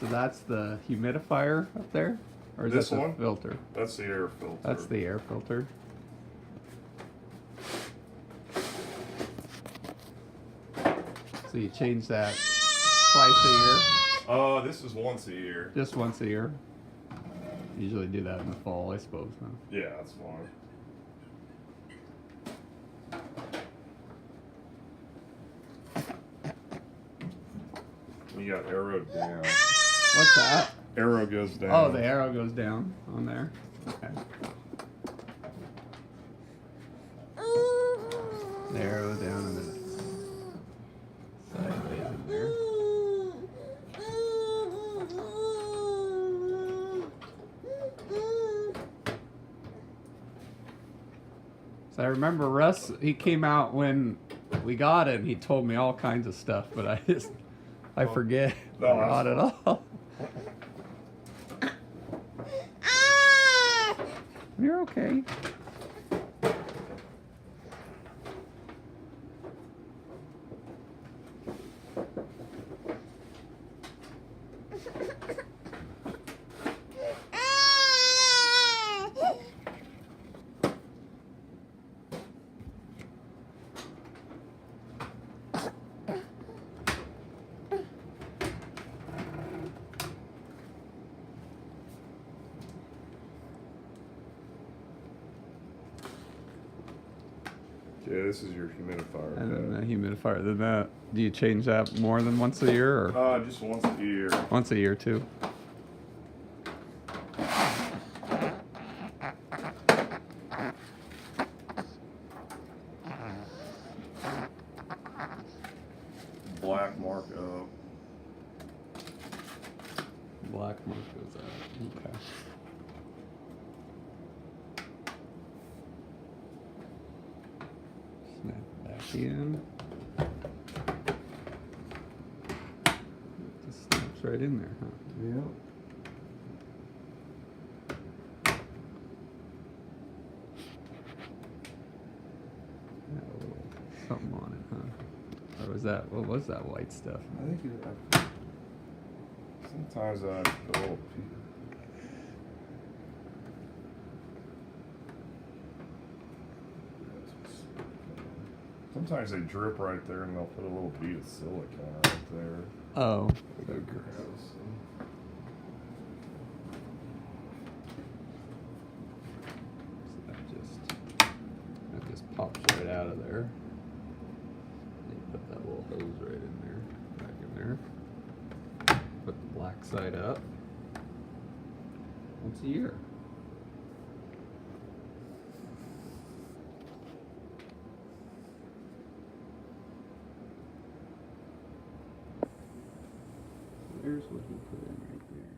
So that's the humidifier up there? Or is This that the one? filter? That's the air filter. That's the air filter. So you change that twice a year? This is once a year. Just once a year? Usually do that in the fall, I suppose, huh? Yeah, that's fine. We got arrow down. What's that? Arrow goes down. Oh, the arrow goes down on there. Okay. The arrow down and then sideways in there. So I remember Russ, he came out when we got it and he told me all kinds of stuff, but I forget about it all. You're okay. Yeah, this is your humidifier. And then the humidifier. Then that, do you change that more than once a year, or Just once a year. once a year too? Black mark up. Black mark goes out. Okay. Snap back in. Just snaps right in there, huh? Yep. Got a little something on it, huh? Or was that, what was that white stuff? I think sometimes I put a little Sometimes they drip right there and they'll put a little bead of silicone right there. Oh. They're gross. So that just pops right out of there. You put that little hose right in there, back in there. Put the black side up. Once a year. There's what he put in right there.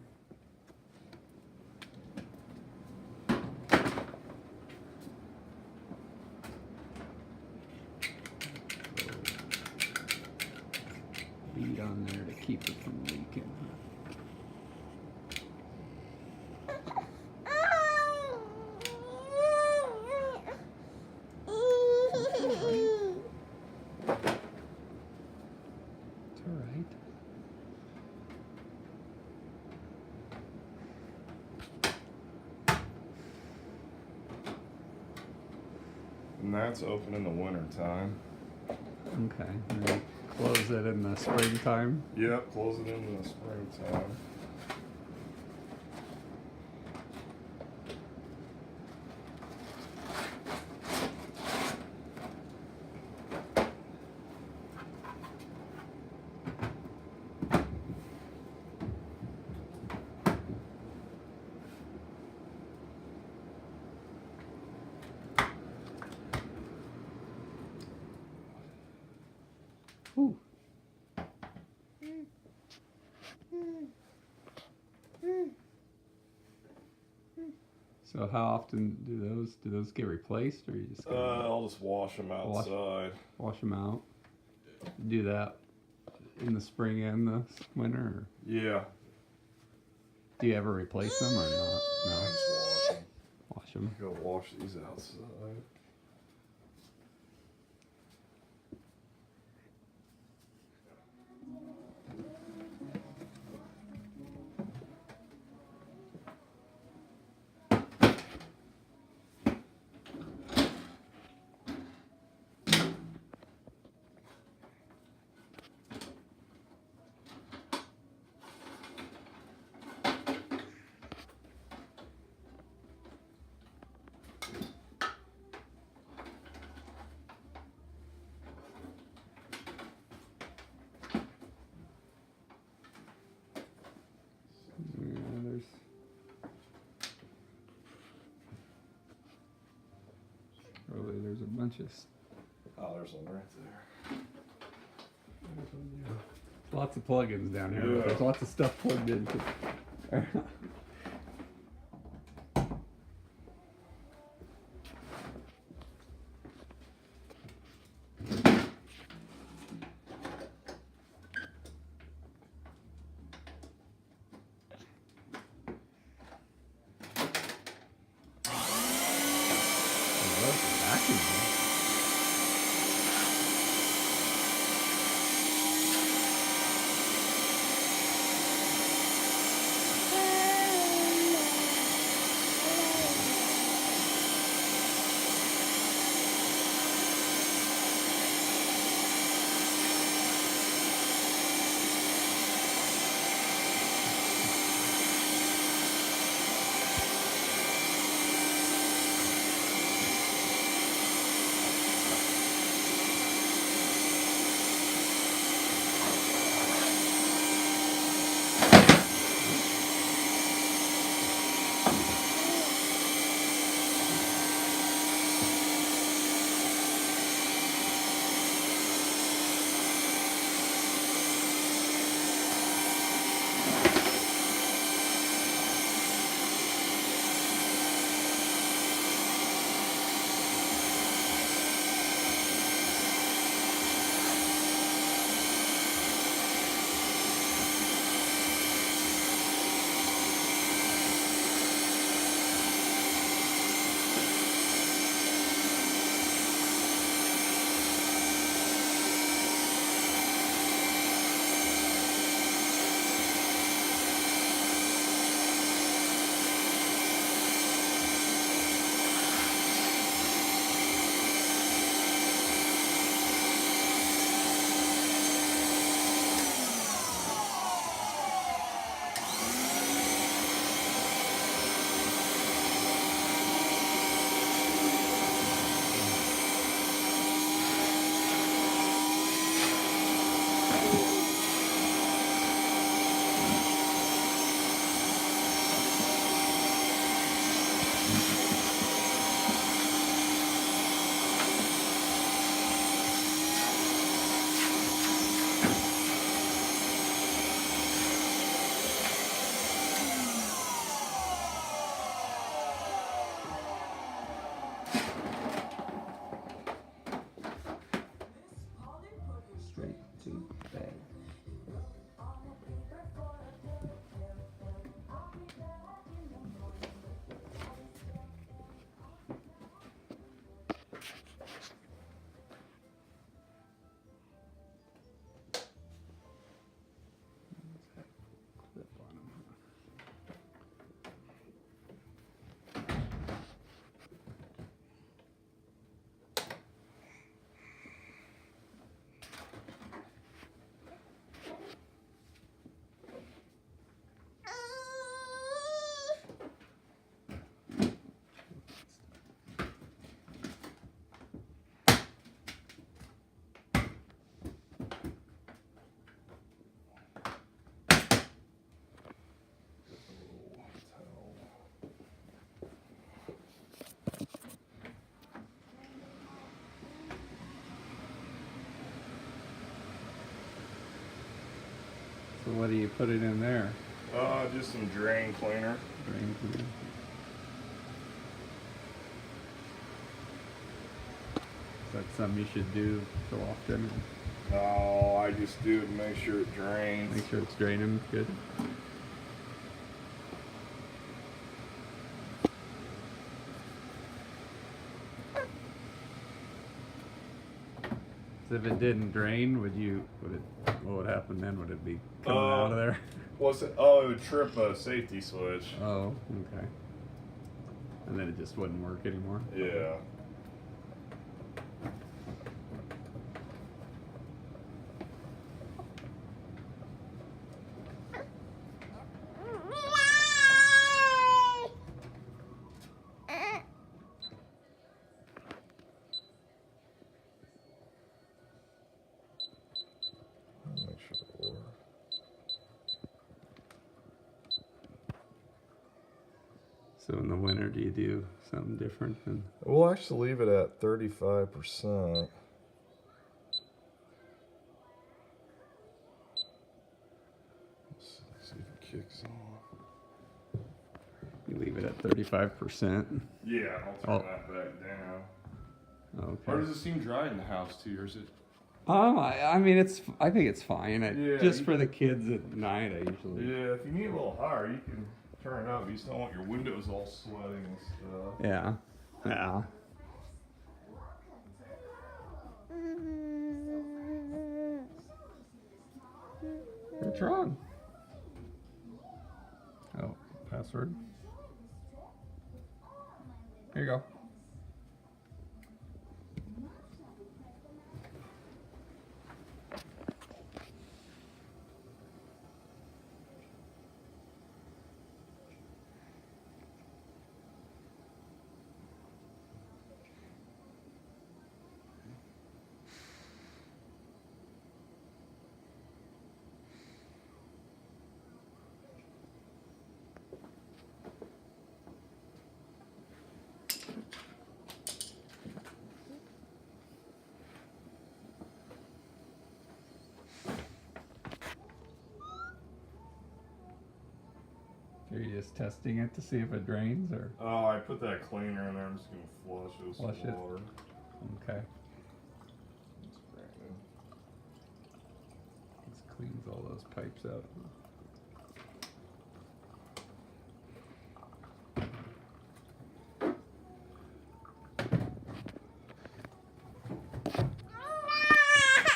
Bead on there to keep it from leaking. It's all right. And that's open in the winter time. Okay. And then close it in the springtime. Yep, close it in the springtime. Ooh. So how often do those get replaced, or you just I'll just wash them outside. wash them out? Do that in the spring and the winter, or Yeah. do you ever replace them or not? I No. just wash them. Wash them. Go wash these outside. bunches. Oh, there's one right there. Lots of plugins down here. Yeah. There's lots of stuff plugged into. Straight to bed. Clip on 'em, huh? So what do you put it in there? Just some drain cleaner. Drain cleaner. Is that something you should do so often? No, I just do it to make sure it drains. Make sure it's draining good. So if it didn't drain, what would happen then? Would it be coming out of there? What's it? Oh, it would trip a safety switch. Oh, okay. And then it just wouldn't work anymore? Yeah. Make sure it works. So So in the winter, do you do something different than? We'll actually leave it at 35%. Let's see if it kicks on. You leave it at 35%. Yeah, I'll turn that back down. Or Okay. does it seem dry in the house too, or is it? I mean, I think it's fine. Yeah, Just you for the kids at night, I usually. Yeah, if you need a little higher, you can turn it up. You just don't want your windows all sweating and stuff. Yeah. Yeah. What's wrong? Oh, password. Here you go. Are you just testing it to see if it drains or? Oh, I put that cleaner in there. I'm just gonna flush it with some Flush it. water. Okay. It's brand new. This cleans all those pipes out.